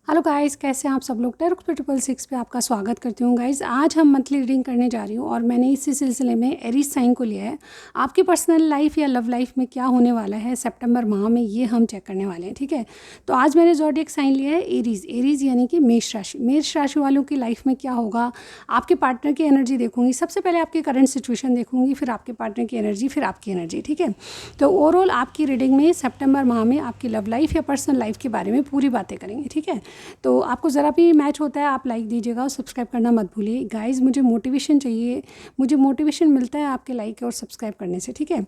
Hello guys, कैसे हैं आप सब लोग। टैरो 666 पे आपका स्वागत करती हूँ। गाइस, आज हम मंथली रीडिंग करने जा रही हूँ और मैंने इसी सिलसिले में एरीज साइन को लिया है। आपकी पर्सनल लाइफ या लव लाइफ में क्या होने वाला है सितंबर माह में, ये हम चेक करने वाले हैं। ठीक है, तो आज मैंने ज़ोडिएक साइन लिया है एरीज। एरीज यानी कि मेष राशि। मेष राशि वालों की लाइफ में क्या होगा, आपके पार्टनर की एनर्जी देखूंगी। सबसे पहले आपकी करंट सिचुएशन देखूंगी, फिर आपके पार्टनर की एनर्जी, फिर आपकी एनर्जी। ठीक है, तो ओवरऑल आपकी रीडिंग में सितंबर माह में आपकी लव लाइफ या पर्सनल लाइफ के बारे में पूरी बातें करेंगे। ठीक है, तो आपको ज़रा भी मैच होता है आप लाइक दीजिएगा और सब्सक्राइब करना मत भूलिए। गाइस, मुझे मोटिवेशन चाहिए, मुझे मोटिवेशन मिलता है आपके लाइक और सब्सक्राइब करने से। ठीक है,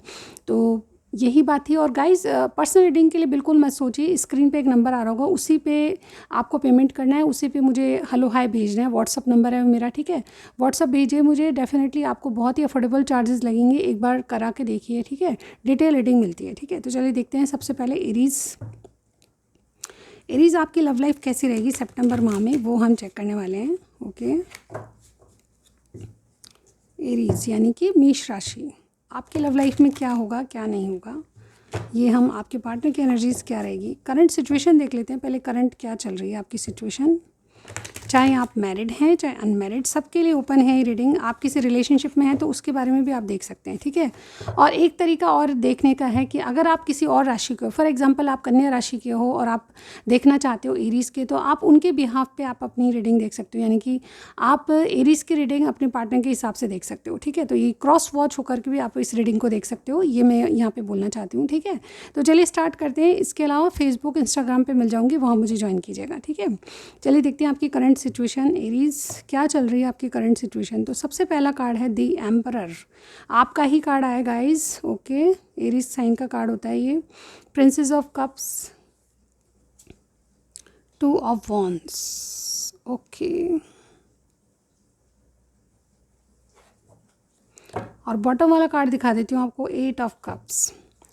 तो यही बात थी। और गाइस, पर्सनल रीडिंग के लिए बिल्कुल मत सोचिए, स्क्रीन पे एक नंबर आ रहा होगा, उसी पे आपको पेमेंट करना है, उसी पे मुझे हेलो हाय भेजना है। व्हाट्सअप नंबर है मेरा। ठीक है, व्हाट्सअप भेजिए मुझे। डेफिनेटली आपको बहुत ही अफोर्डेबल चार्जेस लगेंगे, एक बार करा के देखिए। ठीक है, डिटेल रीडिंग मिलती है। ठीक है, तो चलिए देखते हैं। सबसे पहले एरीज आपकी लव लाइफ कैसी रहेगी सितंबर माह में, वो हम चेक करने वाले हैं। ओके, एरीज यानी कि मेष राशि, आपकी लव लाइफ में क्या होगा क्या नहीं होगा, ये हम आपके पार्टनर की एनर्जीज क्या रहेगी। करंट सिचुएशन देख लेते हैं पहले, करंट क्या चल रही है आपकी सिचुएशन। चाहे आप मैरिड हैं चाहे अनमैरिड, सबके लिए ओपन है ये रीडिंग। आप किसी रिलेशनशिप में हैं तो उसके बारे में भी आप देख सकते हैं। ठीक है, और एक तरीका और देखने का है कि अगर आप किसी और राशि के हो, फॉर एग्जांपल आप कन्या राशि के हो और आप देखना चाहते हो एरीज के, तो आप उनके बिहाफ पे आप अपनी रीडिंग देख सकते हो। यानी कि आप एरीज की रीडिंग अपने पार्टनर के हिसाब से देख सकते हो। ठीक है, तो ये क्रॉस वॉच होकर के भी आप इस रीडिंग को देख सकते हो, ये मैं यहाँ पे बोलना चाहती हूँ। ठीक है, तो चलिए स्टार्ट करते हैं। इसके अलावा फेसबुक इंस्टाग्राम पे मिल जाऊँगी, वहाँ मुझे ज्वाइन कीजिएगा। ठीक है, चलिए देखते हैं आपकी करंट सिचुएशन, एरीज क्या चल रही है आपकी करंट सिचुएशन। तो सबसे पहला कार्ड है द एम्परर, आपका ही कार्ड आया गाइज। ओके, एरीज साइन का कार्ड होता है ये। Princess of cups, two of wands. Okay, और बॉटम वाला कार्ड दिखा देती हूँ आपको, एट ऑफ कप्स।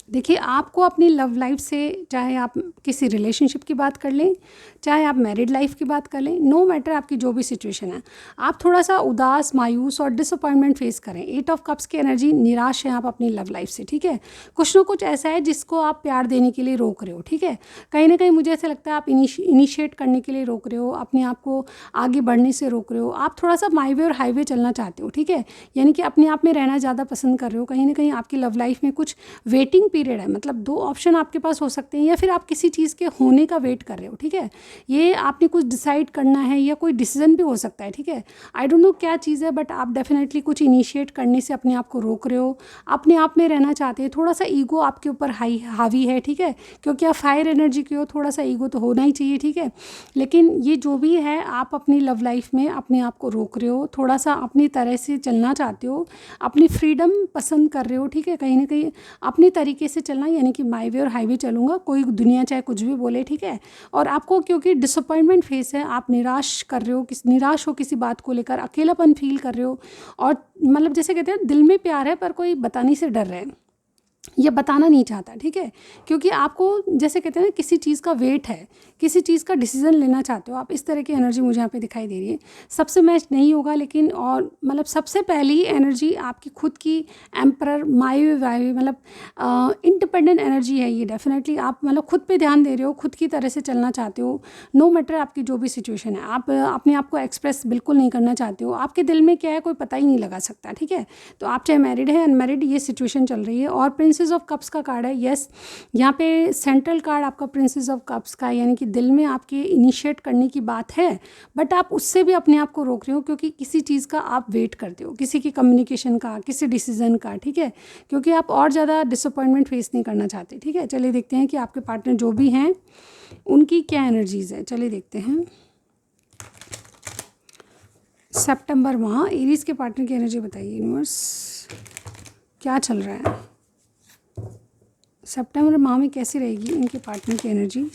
देखिए, आपको अपनी लव लाइफ से, चाहे आप किसी रिलेशनशिप की बात कर लें, चाहे आप मैरिड लाइफ की बात कर लें, नो मैटर आपकी जो भी सिचुएशन है, आप थोड़ा सा उदास, मायूस और डिसअपॉइंटमेंट फेस करें। एट ऑफ कप्स की एनर्जी, निराश है आप अपनी लव लाइफ से। ठीक है, कुछ ना कुछ ऐसा है जिसको आप प्यार देने के लिए रोक रहे हो। ठीक है, कहीं ना कहीं मुझे ऐसा लगता है आप इनिशिएट करने के लिए रोक रहे हो, अपने आप को आगे बढ़ने से रोक रहे हो। आप थोड़ा सा माई वे और हाईवे चलना चाहते हो। ठीक है, यानी कि अपने आप में रहना ज़्यादा पसंद कर रहे हो। कहीं ना कहीं आपकी लव लाइफ में कुछ वेटिंग पीरियड है, मतलब दो ऑप्शन आपके पास हो सकते हैं, या फिर आप किसी चीज़ के होने का वेट कर रहे हो। ठीक है, ये आपने कुछ डिसाइड करना है या कोई डिसीजन भी हो सकता है। ठीक है, आई डोंट नो क्या चीज़ है, बट आप डेफिनेटली कुछ इनिशिएट करने से अपने आप को रोक रहे हो, अपने आप में रहना चाहते हैं। थोड़ा सा ईगो आपके ऊपर हावी है। ठीक है, क्योंकि आप फायर एनर्जी के हो, थोड़ा सा ईगो तो होना ही चाहिए। ठीक है, लेकिन ये जो भी है, आप अपनी लव लाइफ में अपने आप को रोक रहे हो, थोड़ा सा अपनी तरह से चलना चाहते हो, अपनी फ्रीडम पसंद कर रहे हो। ठीक है, कहीं ना कहीं अपनी तरीके से चलना, यानी कि माई वे और हाईवे चलूँगा, कोई दुनिया चाहे कुछ भी बोले। ठीक है, और आपको क्योंकि डिसअपॉइंटमेंट फेस है, आप निराश कर रहे हो, निराश हो किसी बात को लेकर, अकेलापन फील कर रहे हो, और मतलब जैसे कहते हैं दिल में प्यार है पर कोई बताने से डर रहे हैं, ये बताना नहीं चाहता। ठीक है, क्योंकि आपको जैसे कहते हैं ना, किसी चीज़ का वेट है, किसी चीज़ का डिसीजन लेना चाहते हो आप, इस तरह की एनर्जी मुझे यहाँ पे दिखाई दे रही है। सबसे मैच नहीं होगा, लेकिन और मतलब सबसे पहली एनर्जी आपकी खुद की एम्परर माई वाई, मतलब इंडिपेंडेंट एनर्जी है ये। डेफिनेटली आप मतलब खुद पे ध्यान दे रहे हो, खुद की तरह से चलना चाहते हो, नो मैटर आपकी जो भी सिचुएशन है। आप अपने आप को एक्सप्रेस बिल्कुल नहीं करना चाहते हो, आपके दिल में क्या है कोई पता ही नहीं लगा सकता। ठीक है, तो आप चाहे मैरिड है अनमैरिड, ये सिचुएशन चल रही है। और प्रिंसेस ऑफ कप्स का कार्ड है। यस, यहाँ पे सेंट्रल कार्ड आपका प्रिंसेस ऑफ कप्स का है, यानी कि दिल में आपके इनिशिएट करने की बात है, बट आप उससे भी अपने आप को रोक रहे हो, क्योंकि किसी चीज़ का आप वेट करते हो, किसी की कम्युनिकेशन का, किसी डिसीजन का। ठीक है, क्योंकि आप और ज़्यादा डिसअपॉइंटमेंट फेस नहीं करना चाहते। ठीक है, चलिए देखते हैं कि आपके पार्टनर जो भी हैं उनकी क्या एनर्जीज़ है। चलिए देखते हैं सितंबर माह एरीज के पार्टनर की एनर्जी बताइए यूनिवर्स, क्या चल रहा है सितंबर माह में, कैसी रहेगी इनके पार्टनर की एनर्जी।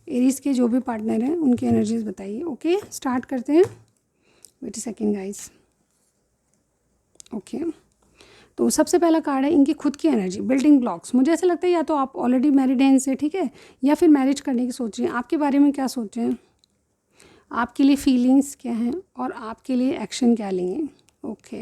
एरीज के जो भी पार्टनर हैं उनकी एनर्जीज बताइए। ओके, स्टार्ट करते हैं। Wait a second guys. Okay, तो सबसे पहला कार्ड है इनकी खुद की एनर्जी, बिल्डिंग ब्लॉक्स। मुझे ऐसा लगता है या तो आप ऑलरेडी मैरिड हैं इनसे, ठीक है, या फिर मैरिज करने की सोच रहे हैं। आपके बारे में क्या सोच रहे हैं, आपके लिए फीलिंग्स क्या हैं, और आपके लिए एक्शन क्या लेंगे। ओके।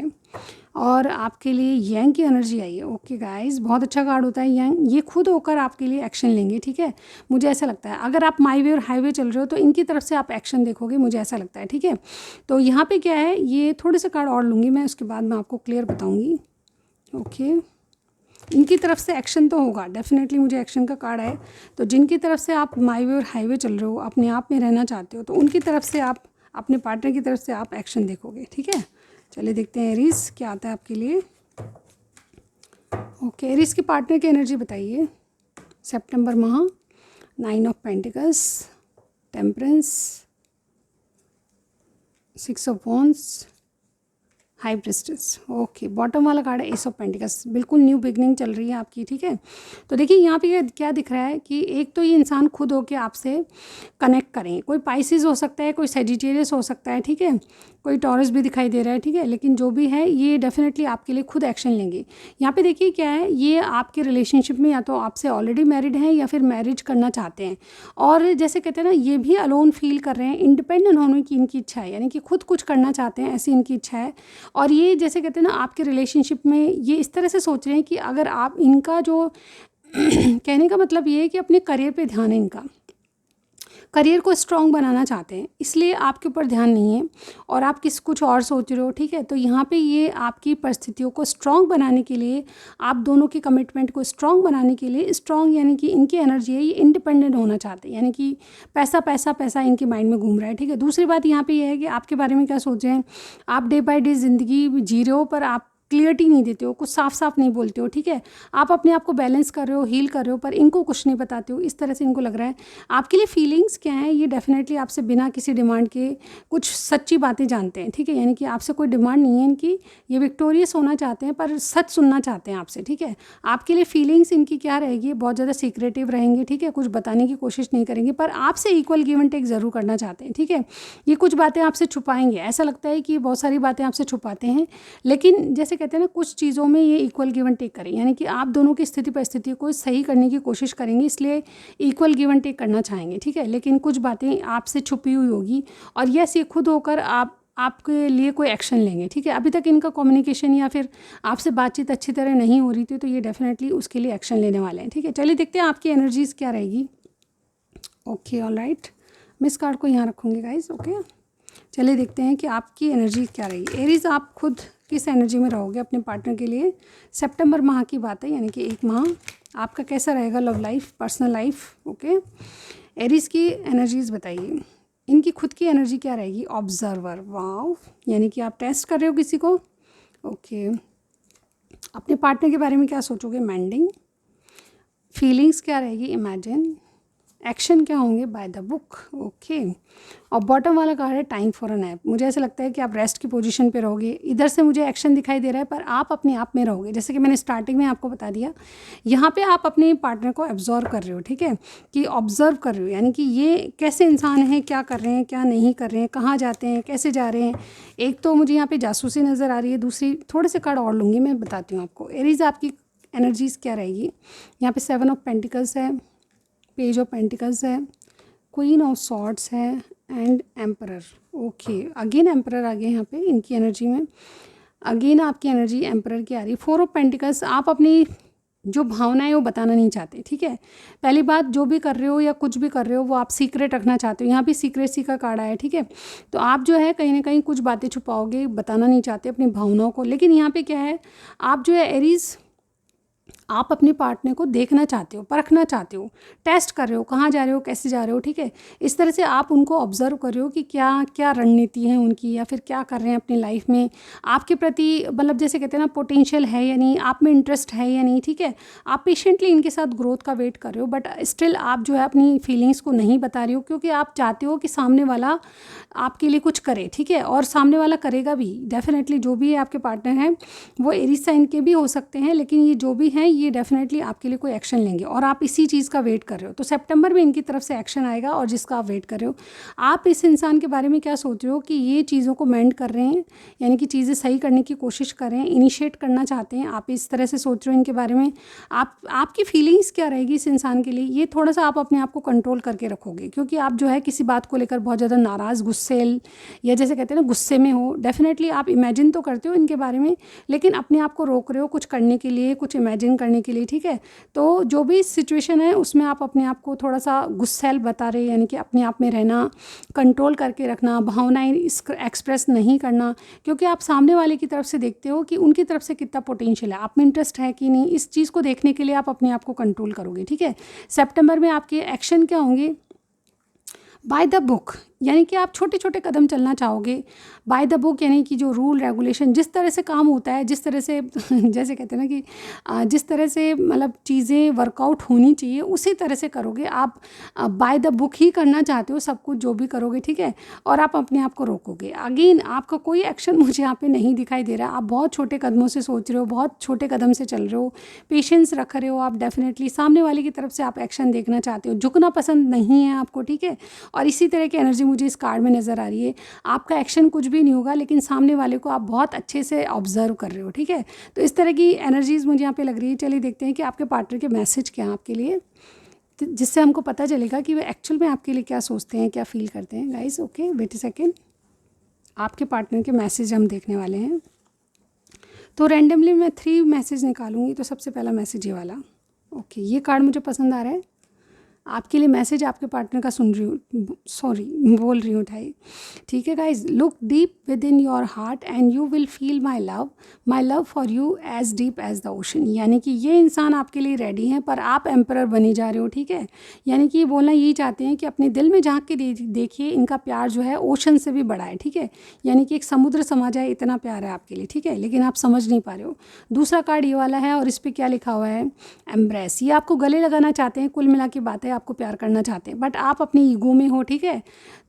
और आपके लिए यंग की एनर्जी आई है। ओके गाइस, बहुत अच्छा कार्ड होता है यंग। ये खुद होकर आपके लिए एक्शन लेंगे, ठीक है, मुझे ऐसा लगता है। अगर आप माई वे और हाईवे चल रहे हो तो इनकी तरफ से आप एक्शन देखोगे, मुझे ऐसा लगता है, ठीक है। तो यहाँ पे क्या है, ये थोड़े से कार्ड और लूँगी मैं, उसके बाद मैं आपको क्लियर बताऊँगी। ओके, इनकी तरफ से एक्शन तो होगा डेफिनेटली, मुझे एक्शन का कार्ड है। तो जिनकी तरफ से आप माई वे और हाईवे चल रहे हो, अपने आप में रहना चाहते हो, तो उनकी तरफ से आप, अपने पार्टनर की तरफ से आप एक्शन देखोगे, ठीक है। चलिए देखते हैं एरीज क्या आता है आपके लिए। ओके, एरीज के पार्टनर की एनर्जी बताइए सितंबर माह। 9 of pentacles, temperance, 6 of wands, high priestess. Okay, bottom वाला कार्ड है एस ऑफ पेंटिकल्स। बिल्कुल न्यू बिगनिंग चल रही है आपकी, ठीक है। तो देखिए यहाँ पे क्या दिख रहा है कि एक तो ये इंसान खुद होके आपसे कनेक्ट करें। कोई पाइसिस हो सकता है, कोई सेजिटेरियस हो सकता है, ठीक है, कोई टॉरस भी दिखाई दे रहा है, ठीक है। लेकिन जो भी है ये डेफिनेटली आपके लिए खुद एक्शन लेंगे। यहाँ पे देखिए क्या है, ये आपके रिलेशनशिप में या तो आपसे ऑलरेडी मैरिड हैं या फिर मैरिज करना चाहते हैं। और जैसे कहते हैं ना, ये भी अलोन फील कर रहे हैं, इंडिपेंडेंट होने की इनकी इच्छा है, यानी कि खुद कुछ करना चाहते हैं, ऐसी इनकी इच्छा है। और ये जैसे कहते हैं ना, आपके रिलेशनशिप में ये इस तरह से सोच रहे हैं कि अगर आप, इनका जो कहने का मतलब ये है कि अपने करियर पे ध्यान है इनका, करियर को स्ट्रॉन्ग बनाना चाहते हैं, इसलिए आपके ऊपर ध्यान नहीं है और आप कुछ और सोच रहे हो, ठीक है। तो यहाँ पे ये आपकी परिस्थितियों को स्ट्रॉन्ग बनाने के लिए, आप दोनों की कमिटमेंट को स्ट्रॉन्ग बनाने के लिए, स्ट्रॉन्ग यानी कि इनकी एनर्जी है, ये इंडिपेंडेंट होना चाहते हैं, यानी कि पैसा पैसा पैसा इनके माइंड में घूम रहा है, ठीक है। दूसरी बात यहाँ पे ये है कि आपके बारे में क्या सोच रहे हैं, आप डे बाय डे ज़िंदगी जी रहे हो पर आप क्लियरिटी नहीं देते हो, कुछ साफ साफ नहीं बोलते हो, ठीक है। आप अपने आप को बैलेंस कर रहे हो, हील कर रहे हो, पर इनको कुछ नहीं बताते हो, इस तरह से इनको लग रहा है। आपके लिए फीलिंग्स क्या हैं, ये डेफिनेटली आपसे बिना किसी डिमांड के कुछ सच्ची बातें जानते हैं, ठीक है। यानी कि आपसे कोई डिमांड नहीं है इनकी, ये विक्टोरियस होना चाहते हैं पर सच सुनना चाहते हैं आपसे, ठीक है। आपके लिए फीलिंग्स इनकी क्या रहेगी, बहुत ज़्यादा सीक्रेटिव रहेंगे, ठीक है, कुछ बताने की कोशिश नहीं करेंगे, पर आपसे इक्वल गिव एंड टेक ज़रूर करना चाहते हैं, ठीक है। ये कुछ बातें आपसे छुपाएंगे, ऐसा लगता है कि बहुत सारी बातें आपसे छुपाते हैं, लेकिन जैसे कहते हैं ना, कुछ चीज़ों में ये इक्वल गिव एंड टेक करें, यानी कि आप दोनों की स्थिति परिस्थिति को सही करने की कोशिश करेंगे, इसलिए इक्वल गिव एंड टेक करना चाहेंगे, ठीक है। लेकिन कुछ बातें आपसे छुपी हुई होगी और यस, ये खुद होकर आपके लिए कोई एक्शन लेंगे, ठीक है। अभी तक इनका कम्युनिकेशन या फिर आपसे बातचीत अच्छी तरह नहीं हो रही थी, तो ये डेफिनेटली उसके लिए एक्शन लेने वाले हैं, ठीक है। चलिए देखते हैं आपकी एनर्जीज़ क्या रहेगी। ओके, ऑलराइट, मैं इस कार्ड को यहाँ रखूँगी गाइज। ओके, चलिए देखते हैं कि आपकी एनर्जी क्या रहेगी। एरीज, आप खुद किस एनर्जी में रहोगे अपने पार्टनर के लिए। सितंबर माह की बात है, यानी कि एक माह आपका कैसा रहेगा, love life, personal life. Okay, Aries की एनर्जीज बताइए, इनकी खुद की एनर्जी क्या रहेगी। ऑब्जर्वर, वाव, यानी कि आप टेस्ट कर रहे हो किसी को। ओके, अपने पार्टनर के बारे में क्या सोचोगे, मैंडिंग। फीलिंग्स क्या रहेगी, इमेजिन। एक्शन क्या होंगे, बाय द बुक। ओके, और बॉटम वाला कार्ड है टाइम फॉर अ नैप। मुझे ऐसा लगता है कि आप रेस्ट की पोजीशन पे रहोगे। इधर से मुझे एक्शन दिखाई दे रहा है, पर आप अपने आप में रहोगे, जैसे कि मैंने स्टार्टिंग में आपको बता दिया। यहाँ पे आप अपने पार्टनर को ऑब्जर्व कर रहे हो, ठीक है, कि ऑब्जर्व कर रहे हो, यानी कि ये कैसे इंसान है, क्या कर रहे हैं, क्या नहीं कर रहे हैं, कहाँ जाते हैं, कैसे जा रहे हैं। एक तो मुझे यहाँ पर जासूसी नज़र आ रही है, दूसरी थोड़े से कार्ड और लूँगी, मैं बताती हूँ आपको। एरीज, आपकी एनर्जीज़ क्या रहेगी। यहाँ पर 7 ऑफ पेंटिकल्स है, पेज ऑफ पेंटिकल्स है, क्वीन ऑफ सॉर्ड्स है and emperor. Okay, again emperor आ गए यहाँ पे इनकी एनर्जी में। अगेन आपकी एनर्जी एम्परर की आ रही है। 4 ऑफ पेंटिकल्स, आप अपनी जो भावनाएं वो बताना नहीं चाहते, ठीक है। पहली बात, जो भी कर रहे हो या कुछ भी कर रहे हो वो आप सीक्रेट रखना चाहते हो। यहाँ भी सीक्रेसी का कार्ड आया, ठीक है। तो आप जो है कहीं ना कहीं कुछ बातें छुपाओगे, बताना नहीं चाहते अपनी भावनाओं को। लेकिन यहाँ पे क्या है, आप जो है एरीज, आप अपने पार्टनर को देखना चाहते हो, परखना चाहते हो, टेस्ट कर रहे हो, कहाँ जा रहे हो, कैसे जा रहे हो, ठीक है। इस तरह से आप उनको ऑब्जर्व कर रहे हो कि क्या क्या रणनीति है उनकी, या फिर क्या कर रहे हैं अपनी लाइफ में, आपके प्रति मतलब जैसे कहते हैं ना, पोटेंशियल है या नहीं, आप में इंटरेस्ट है या नहीं, ठीक है। आप पेशेंटली इनके साथ ग्रोथ का वेट कर रहे हो, बट स्टिल आप जो है अपनी फीलिंग्स को नहीं बता रहे हो, क्योंकि आप चाहते हो कि सामने वाला आपके लिए कुछ करे, ठीक है। और सामने वाला करेगा भी डेफिनेटली। जो भी है आपके पार्टनर हैं वो एरीज साइन के भी हो सकते हैं, लेकिन ये जो भी हैं ये डेफिनेटली आपके लिए कोई एक्शन लेंगे और आप इसी चीज़ का वेट कर रहे हो। तो सितंबर में इनकी तरफ से एक्शन आएगा और जिसका आप वेट कर रहे हो। आप इस इंसान के बारे में क्या सोच रहे हो कि ये चीज़ों को मेंड कर रहे हैं, यानी कि चीज़ें सही करने की कोशिश कर रहे हैं, इनिशिएट करना चाहते हैं, आप इस तरह से सोच रहे हो इनके बारे में। आपकी फीलिंग्स क्या रहेगी इस इंसान के लिए, ये थोड़ा सा आप अपने आप को कंट्रोल करके रखोगे, क्योंकि आप जो है किसी बात को लेकर बहुत ज़्यादा नाराज़, गुस्सेल या जैसे कहते हैं ना गुस्से में हो। डेफिनेटली आप इमेजिन तो करते हो इनके बारे में, लेकिन अपने आप को रोक रहे हो कुछ करने के लिए, कुछ इमेजिन करने के लिए, ठीक है। तो जो भी सिचुएशन है उसमें आप अपने आप को थोड़ा सा गुस्सेल बता रहे, यानी कि अपने आप में रहना, कंट्रोल करके रखना, भावनाएं एक्सप्रेस नहीं करना, क्योंकि आप सामने वाले की तरफ से देखते हो कि उनकी तरफ से कितना पोटेंशियल है, आप में इंटरेस्ट है कि नहीं, इस चीज़ को देखने के लिए आप अपने आप को कंट्रोल करोगे, ठीक है। सितंबर में आपके एक्शन क्या होंगे? बाय द बुक, यानी कि आप छोटे छोटे कदम चलना चाहोगे। बाय द बुक यानी कि जो रूल रेगुलेशन, जिस तरह से काम होता है, जिस तरह से जैसे कहते हैं ना कि जिस तरह से मतलब चीज़ें वर्कआउट होनी चाहिए उसी तरह से करोगे आप। बाय द बुक ही करना चाहते हो सब कुछ जो भी करोगे, ठीक है। और आप अपने आप को रोकोगे। अगेन आपका कोई एक्शन मुझे यहाँ पे नहीं दिखाई दे रहा। आप बहुत छोटे कदमों से सोच रहे हो, बहुत छोटे कदम से चल रहे हो, पेशेंस रख रहे हो आप। डेफिनेटली सामने वाले की तरफ से आप एक्शन देखना चाहते हो, झुकना पसंद नहीं है आपको, ठीक है। और इसी तरह की एनर्जी मुझे इस कार्ड में नज़र आ रही है। आपका एक्शन कुछ भी नहीं होगा, लेकिन सामने वाले को आप बहुत अच्छे से ऑब्जर्व कर रहे हो, ठीक है। तो इस तरह की एनर्जीज मुझे यहाँ पे लग रही है। चलिए देखते हैं कि आपके पार्टनर के मैसेज क्या हैं आपके लिए, जिससे हमको पता चलेगा कि वे एक्चुअल में आपके लिए क्या सोचते हैं, क्या फील करते हैं। Guys okay, wait a second, आपके पार्टनर के मैसेज हम देखने वाले हैं। तो रैंडमली मैं 3 मैसेज निकालूंगी। तो सबसे पहला मैसेज ये वाला, ओके, ये कार्ड मुझे पसंद आ रहा है। आपके लिए मैसेज आपके पार्टनर का सुन रही हूँ, सॉरी बोल रही हूँ उठाई, ठीक है guys. Look deep within your heart and you will feel my love for you as deep as the ocean. यानी कि ये इंसान आपके लिए रेडी है, पर आप एम्परर बनी जा रहे हो, ठीक है। यानी कि ये बोलना यही चाहते हैं कि अपने दिल में झांक के देखिए, इनका प्यार जो है ओशन से भी बड़ा है, ठीक है। यानी कि एक समुद्र समा जाए इतना प्यार है आपके लिए, ठीक है, लेकिन आप समझ नहीं पा रहे हो। दूसरा कार्ड ये वाला है और इस पर क्या लिखा हुआ है? एम्ब्रेस। ये आपको गले लगाना चाहते हैं, कुल मिला की बात है, आपको प्यार करना चाहते हैं, बट आप अपनी ईगो में हो, ठीक है।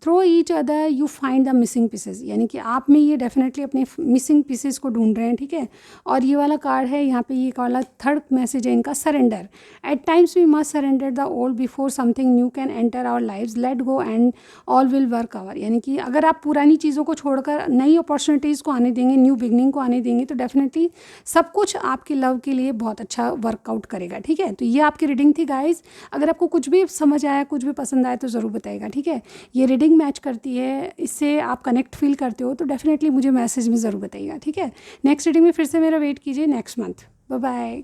Through each other you find the missing pieces, यानी कि आप में ये डेफिनेटली अपने मिसिंग पीसेस को ढूंढ रहे हैं, ठीक है। और ये वाला कार्ड है यहाँ पे, ये वाला थर्ड मैसेज है इनका, surrender. At times we must surrender the old before something new can enter our lives, let go and all will work out. यानी कि अगर आप पुरानी चीज़ों को छोड़कर नई अपॉर्चुनिटीज़ को आने देंगे, न्यू बिगनिंग को आने देंगे, तो डेफिनेटली सब कुछ आपके लव के लिए बहुत अच्छा वर्कआउट करेगा, ठीक है। तो ये आपकी रीडिंग थी गाइज। अगर आपको कुछ भी समझ आया, कुछ भी पसंद आया तो ज़रूर बताइएगा, ठीक है। ये रीडिंग मैच करती है, इससे आप कनेक्ट फील करते हो तो डेफिनेटली मुझे मैसेज में ज़रूर बताइएगा, ठीक है। नेक्स्ट रीडिंग में फिर से मेरा वेट कीजिए नेक्स्ट मंथ। Bye bye.